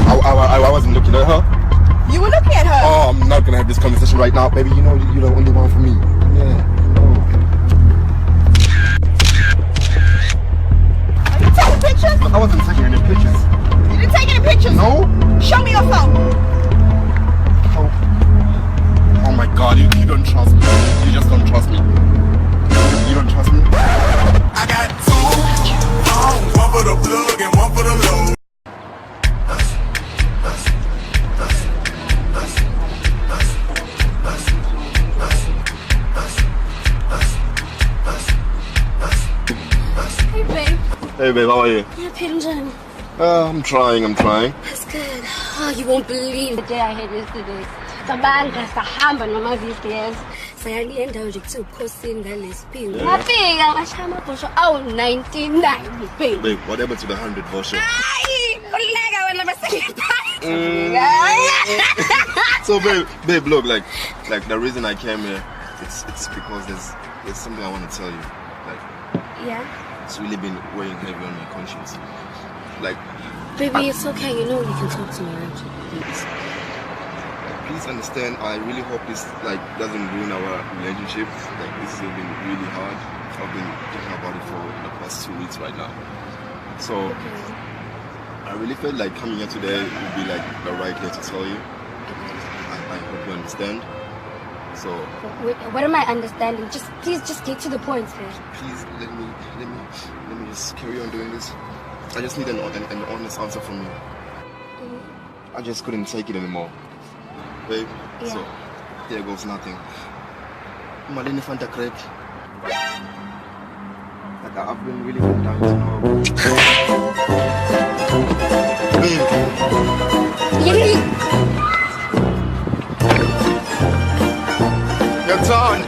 I wasn't looking at her. You were looking at her. Oh, I'm not gonna have this conversation right now, baby. You know you're the only one for me. Yeah. Oh. Are you taking pictures? I wasn't taking any pictures. You didn't take any pictures? No. Show me your phone. Oh. Oh my God, you don't trust me. You just don't trust me. You don't trust me. I got two phones, one for the plug and one for the load. Hey babe, Hey babe, how are you? yeah, Pinjan. I'm trying. That's good. Oh, you won't believe the day I had yesterday. Sabandla sahamba noma VPS. Sayali endawo nje kuthi uphosini ngalesiphingo. Ngafika ngashaya amabhosho awu 99 babe. Babe, what happened to the 100 voucher? Hayi, uleka wena basekhaya. So babe, look, like the reason I came here, it's because there's something I want to tell you. Like, Yeah. it's really been weighing heavy on my conscience. Like, Baby, it's okay. You know you can talk to me, right? please understand. I really hope this doesn't ruin our relationship. Like, this has been really hard. I've been thinking about it for the past 2 weeks right now. So I really felt like coming here today would be like the right day to tell you. I hope you understand. So What am I understanding? Please get to the point, babe. please let me just carry on doing this. I just need an honest answer from you. I just couldn't take it anymore. Babe, Yeah. so there goes nothing. Malini Fanta Crepe. Like, I've been really down to know. Babe, your turn.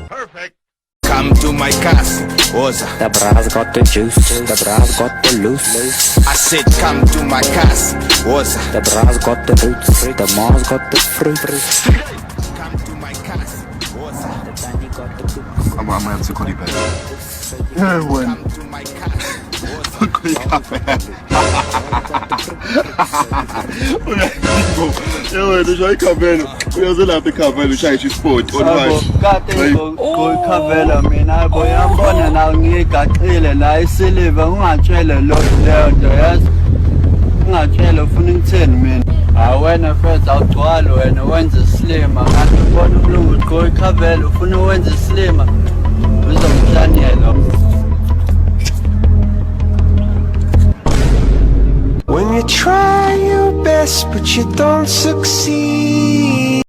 Perfect. Come to my castle, Oza. The bra's got the juice, the bra's got the loose. I said come to my castle, Oza. The bra's got the roots, the mom's got the fruit. Come to my castle, Oza. The bunny got the boots. I'm gonna have to call you back. When? Come to my castle, Oza. Deixa aí cabelo. Uyazelapha ikhavelo ushaya isport. Kade ngokukhavela mina boyambona na ngigaqile la isiliva ungatshele lo leyo nto yazi ungatshele ufuna ngitheni mina awena first awugcwala wena wenza islima ngathi ubona umlungu ugqoka ikhavela ufuna wenza islima uzomhlanyela. When you try your best but you don't succeed.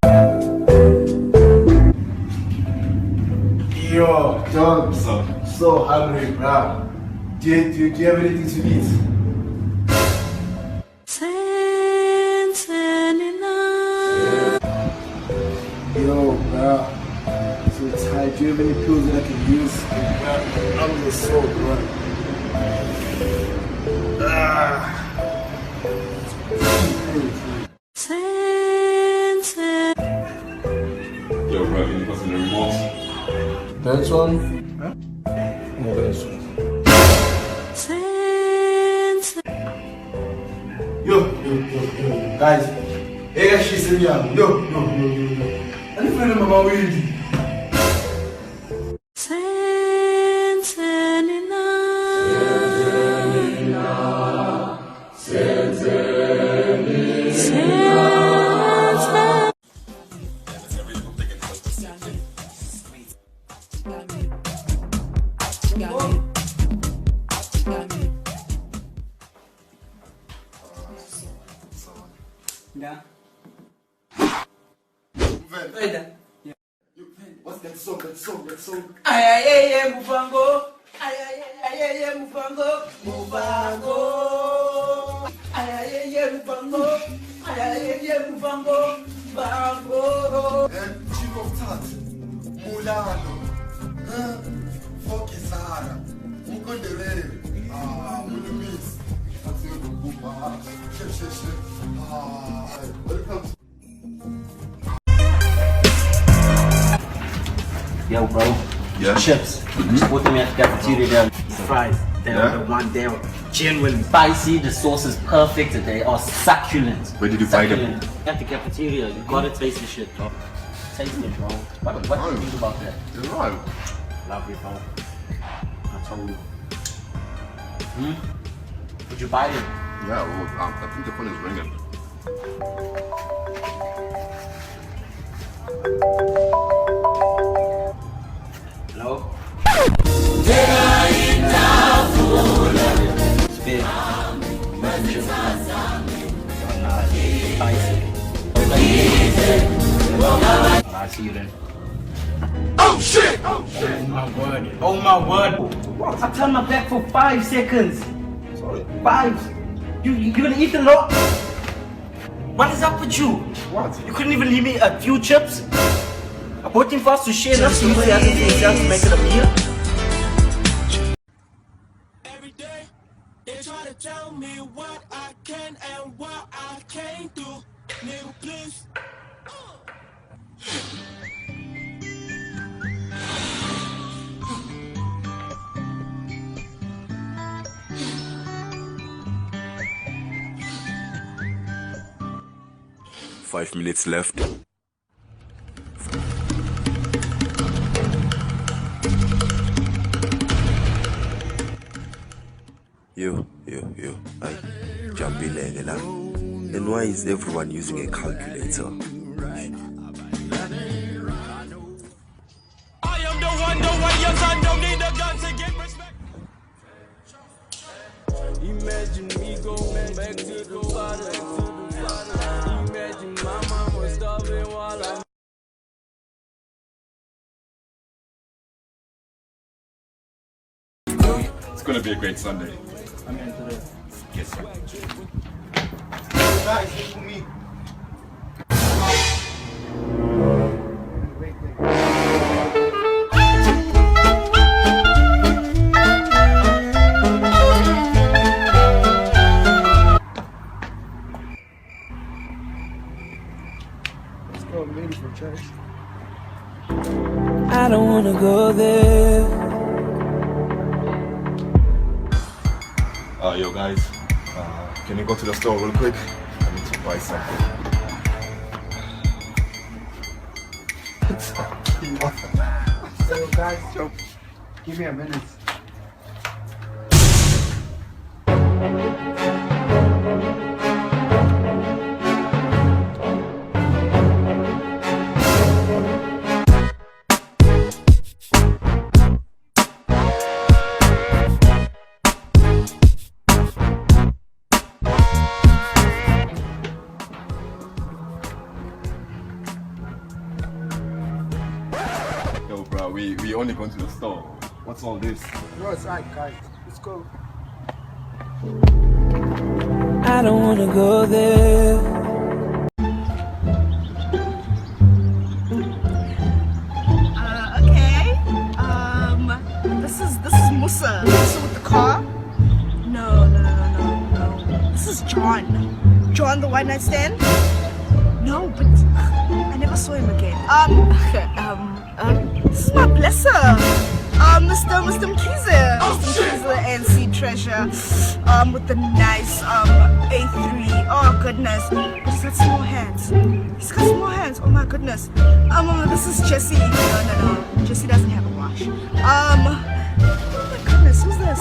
Yo, John, so hungry, bro. Do you have anything to eat? Yo, bro. So tired. Do you have any pills that I can use? I'm just so bro. Yo, bro, can you pass me the remote? That's one? Huh? No, that's one. Yo, guys. Hey, guys, she's in here. Yo. I need to find my Willie. Yeah. What's that song? Ay mufango. Ay mufango. Mufango. Ay mufango. Ay mufango. Mufango. Chief of Tat. Mulano. Fucking Sahara. Mukondere. Mulumis. Shit. Welcome. Yo, bro. Yeah? chips. Just bought them at the cafeteria there. These fries, they are the one, they are genuinely spicy. The sauce is perfect. They are succulent. Where did you buy them? At the cafeteria. You gotta taste the shit, bro. Taste it, bro. What do you think about that? You're right. Lovely, bro. I told you. Would you buy them? Yeah, well, I think the phone is ringing. Hello? Spit. I'll see you then. Oh shit! Oh my word. Oh my word. What? I turned my back for 5 seconds. Sorry. 5. You're gonna eat a lot? What is up with you? What? You couldn't even leave me a few chips? I bought him for us to share. That's you say I can to make it a meal. Every day, they try to tell me what I can and what I can't do. Nigga, please. Five minutes left. Yo, I Jambi Lengela. And why is everyone using a calculator? I am the one, your son don't need a gun to get respect. Imagine me going back to the bottom. Imagine my mama starving while I'm. It's gonna be a great Sunday. I'm into this. Yes, sir. Guys, wait for me. Let's go, I'm ready for church. I don't wanna go there. Yo guys, can you go to the store real quick? I need to buy something. So guys, give me a minute. Yo bro, we only going to the store. What's all this? No, it's alright, guys. Let's go. I don't wanna go there. Okay. This is Musa. Musa with the car. No. This is John. John, the one night stand. No, but I never saw him again. This is my blesser. Mr. Mkize. Mr. Mkize and Sea Treasure. With the nice A3. Oh goodness. But he's got small hands. He's got small hands. Oh my goodness. This is Jesse. No. Jesse doesn't have a wash. Oh my goodness, who's this?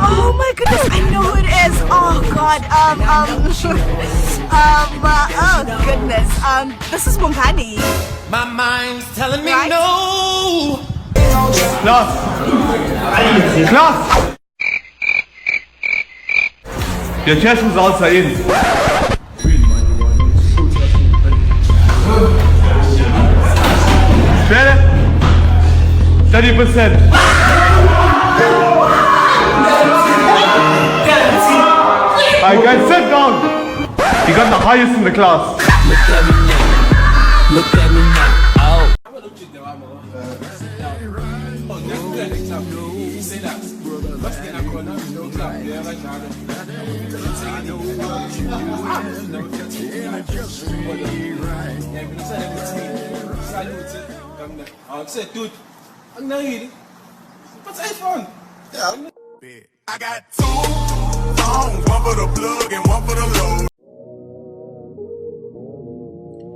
Oh my goodness, I know who it is. Oh god. Oh goodness. This is Mongani. My mind's telling me Right? no. Klaas! Klaas! Your chest results are in. Better? 30%. Alright guys, sit down. You got the highest in the class. Look at me now. Anginakile. What's iPhone? Yeah. I got two phones, one for the plug and one for the load.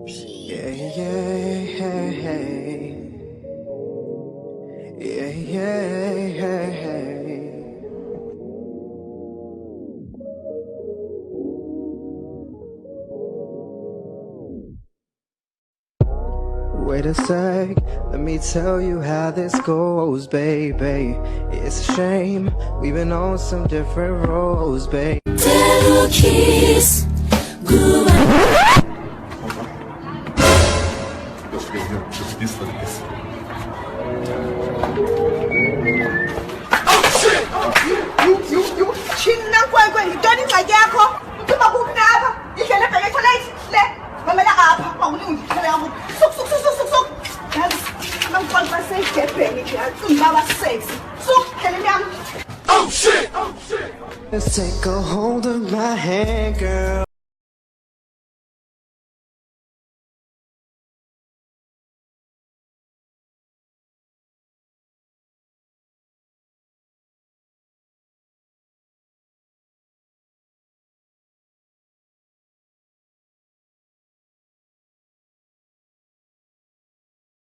Yeah, yeah. Wait a sec, let me tell you how this goes, baby. It's a shame, we've been on some different roads, babe. Kiss, This for this. You chinna kwekwe ngitoni incwadi yakho uthuma kuphi lapha ihlele ebheke toilet le mamela apha awulingi ihlele yakho suk yazi mangifaka basegedeni yazi baba sexy suk hlele yami. Let's take a hold of my hand, girl.